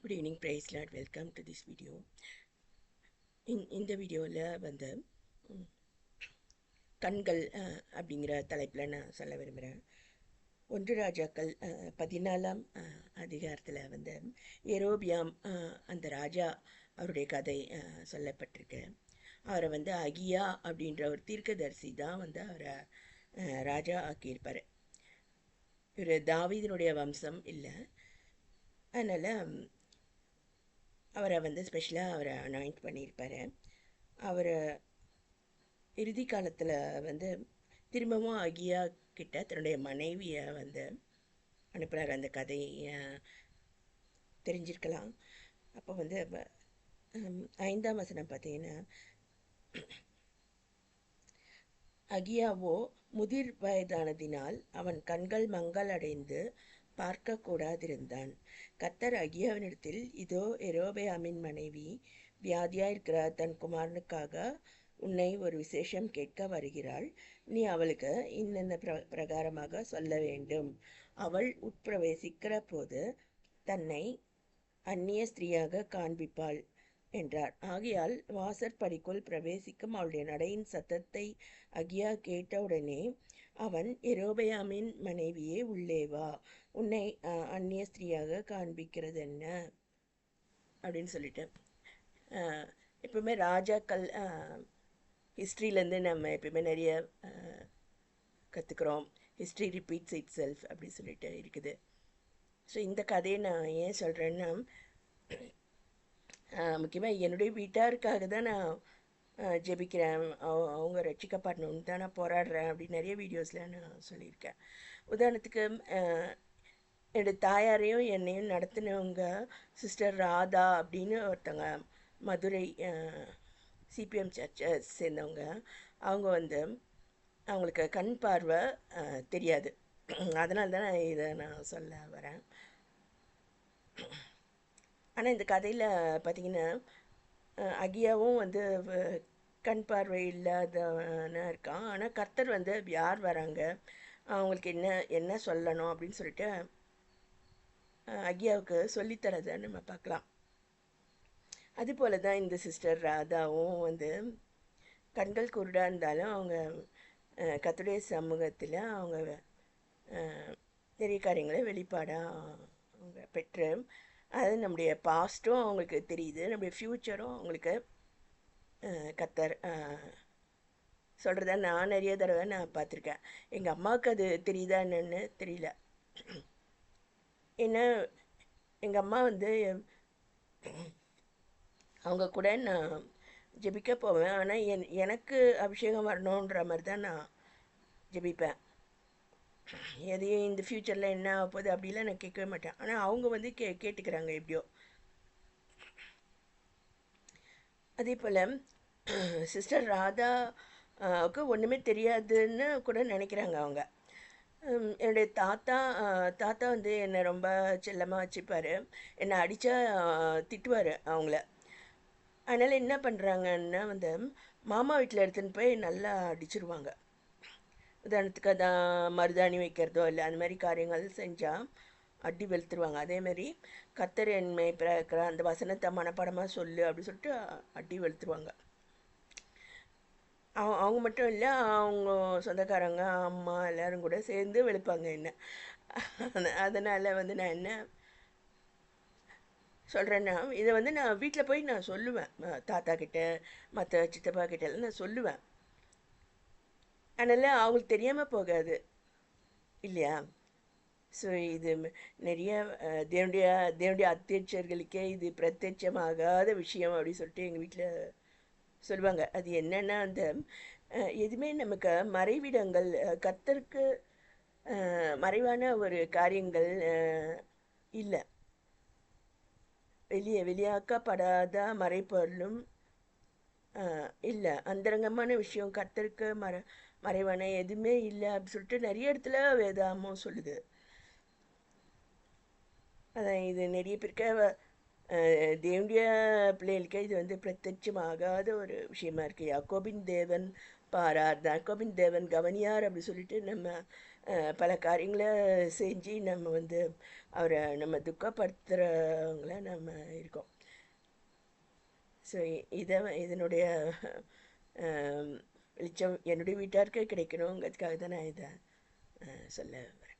Good evening, praise Lord. Welcome to this video. இந்த வீடியோவில் வந்து கண்கள் அப்படிங்கிற தலைப்பில் நான் சொல்ல விரும்புகிறேன். 1 ராஜாக்கள் 14ஆம் அதிகாரத்தில் வந்து எரோபியாம் அந்த ராஜா அவருடைய கதை சொல்லப்பட்டிருக்கு. அவரை வந்து அகியா அப்படின்ற ஒரு தீர்க்கதரிசி தான் வந்து அவரை ராஜா ஆக்கியிருப்பார். இவர் தாவீதினுடைய வம்சம் இல்லை, அதனால் அவரை வந்து ஸ்பெஷலாக அவரை அனாயிண்ட் பண்ணியிருப்பார். அவர் இறுதி காலத்தில் வந்து திரும்பவும் அகியா கிட்ட தன்னுடைய மனைவியை வந்து அனுப்புகிறார். அந்த கதையை தெரிஞ்சிருக்கலாம். அப்போ வந்து 5ஆம் வசனம் பார்த்தீங்கன்னா, அகியாவோ முதிர் வயதானதினால் அவன் கண்கள் மங்கள் அடைந்து பார்க்கக்கூடாதிருந்தான். கர்த்தர் அகியாவினிடத்தில், இதோ எரோபெயாமின் மனைவி வியாதியாயிருக்கிறார், தன் குமாரனுக்காக உன்னை ஒரு விசேஷம் கேட்க வருகிறாள். நீ அவளுக்கு இன்னென்ன பிரகாரமாக சொல்ல வேண்டும். அவள் உட்பிரவேசிக்கிற போது தன்னை அந்நிய ஸ்திரீயாக காண்பிப்பாள் என்றார். ஆகையால் வாசற்படிக்குள் பிரவேசிக்கும் அவளுடைய நடையின் சத்தத்தை அகியா கேட்டவுடனே அவன், எரோபெயாமின் மனைவியே, உள்ளே வா, உன்னை அந்நிய ஸ்திரீயாக காண்பிக்கிறது என்ன அப்படின்னு சொல்லிட்டு, எப்பவுமே ராஜாக்கள் ஹிஸ்ட்ரியிலேருந்து நம்ம எப்பவுமே நிறைய கற்றுக்குறோம். ஹிஸ்ட்ரி ரிப்பீட்ஸ் இட் செல்ஃப் அப்படி சொல்லிட்டு இருக்குது. ஸோ இந்த கதையை நான் ஏன் சொல்கிறேன்னா, முக்கியமாக என்னுடைய வீட்டாருக்காக தான் நான் ஜெபிக்கிறேன். அவங்க ரட்சிக்கப்படணும்னு தான் நான் போராடுறேன் அப்படின்னு நிறைய வீடியோஸில் நான் சொல்லியிருக்கேன். உதாரணத்துக்கு என்னுடைய தாயாரையும் என்னையும் நடத்தினவங்க சிஸ்டர் ராதா அப்படின்னு ஒருத்தங்க, மதுரை சிபிஎம் சர்ச்சை சேர்ந்தவங்க. அவங்க வந்து அவங்களுக்கு கண் பார்வை தெரியாது. அதனால தான் இதை நான் சொல்ல வரேன். ஆனால் இந்த கதையில் பார்த்திங்கன்னா, அகியாவும் வந்து கண் பார்வை இல்லாதவனாக இருக்கான். ஆனால் கர்த்தர் வந்து யார் வராங்க, அவங்களுக்கு என்ன சொல்லணும் அப்படின்னு சொல்லிட்டு அகியாவுக்கு சொல்லித்தரதை நம்ம பார்க்கலாம். அதுபோல தான் இந்த சிஸ்டர் ராதாவும் வந்து கண்கள் குருடாக இருந்தாலும் அவங்க கர்த்தருடைய சமூகத்தில் அவங்க நிறைய காரியங்களை வெளிப்பாடாக அவங்க பெற்று, அது நம்முடைய பாஸ்ட்டும் அவங்களுக்கு தெரியுது, நம்முடைய ஃப்யூச்சரும் அவங்களுக்கு கர்த்தர் சொல்கிறத நான் நிறைய தடவை நான் பார்த்துருக்கேன். எங்கள் அம்மாவுக்கு அது தெரியுதா என்னன்னு தெரியல. ஏன்னா எங்கள் அம்மா வந்து அவங்க கூட நான் ஜெபிக்க போவேன். ஆனால் எனக்கு அபிஷேகம் வரணுன்ற மாதிரி தான் நான் ஜெபிப்பேன். எதையும் இந்த ஃப்யூச்சரில் என்ன ஆக போகுது அப்படிலாம் நான் கேட்கவே மாட்டேன். ஆனால் அவங்க வந்து கேட்டுக்கிறாங்க எப்படியோ. அதே போல் சிஸ்டர் ராதாவுக்கு ஒன்றுமே தெரியாதுன்னு கூட நினைக்கிறாங்க அவங்க. என்னுடைய தாத்தா வந்து என்னை ரொம்ப செல்லமாக வச்சுப்பார். என்னை அடித்தா திட்டுவார் அவங்கள. அதனால் என்ன பண்ணுறாங்கன்னா வந்து மாமா வீட்டில் எடுத்துன்னு போய் நல்லா அடிச்சிருவாங்க. உதாரணத்துக்கு அதான் மருதாணி வைக்கிறதோ இல்லை அந்த மாதிரி காரியங்கள் செஞ்சால் அடி வெளுத்துருவாங்க. அதேமாதிரி கர்த்தர் என்மை பிறக்கிற அந்த வசனத்தை மனப்பாடமாக சொல்லு அப்படின்னு சொல்லிட்டு அடி வெளுத்துருவாங்க. அவங்க மட்டும் இல்லை, அவங்க சொந்தக்காரங்க அம்மா எல்லோரும் கூட சேர்ந்து வெளுப்பாங்க என்ன. அதனால் வந்து நான் என்ன சொல்கிறேன்னா, இதை வந்து நான் வீட்டில் போய் நான் சொல்லுவேன், தாத்தா கிட்ட மற்ற சித்தப்பா கிட்டலாம் நான் சொல்லுவேன். அதனால் அவங்களுக்கு தெரியாமல் போகாது இல்லையா. ஸோ இது நிறைய தேவனுடைய அத்தியட்சர்களுக்கே இது பிரத்யட்சமாகாத விஷயம் அப்படின்னு சொல்லிட்டு எங்கள் வீட்டில் சொல்லுவாங்க. அது என்னென்னா, அந்த எதுவுமே நமக்கு மறைவிடங்கள், கர்த்தருக்கு மறைவான ஒரு காரியங்கள் இல்லை. வெளியாக்கப்படாத மறைப்பொருளும் இல்லை. அந்தரங்கமான விஷயம் கர்த்தருக்கு மறைவான எதுவுமே இல்லை அப்படின்னு சொல்லிட்டு நிறைய இடத்துல வேதாமம் சொல்லுது. அதான் இது நிறைய பேருக்கு தேவனுடைய பிள்ளைகளுக்கு இது வந்து பிரத்யட்சமாகாத ஒரு விஷயமா இருக்குது. யாக்கோபின் தேவன் பாரார், யாக்கோபின் தேவன் கவனியார் அப்படி சொல்லிட்டு நம்ம பல காரியங்களை செஞ்சு நம்ம வந்து அவரை நம்ம துக்கப்படுத்துகிறவங்கள நம்ம இருக்கோம். ஸோ இதனுடைய வெளிச்சம் என்னுடைய வீட்டாருக்கு கிடைக்கணுங்கிறதுக்காக தான் நான் இதை சொல்ல வரேன்.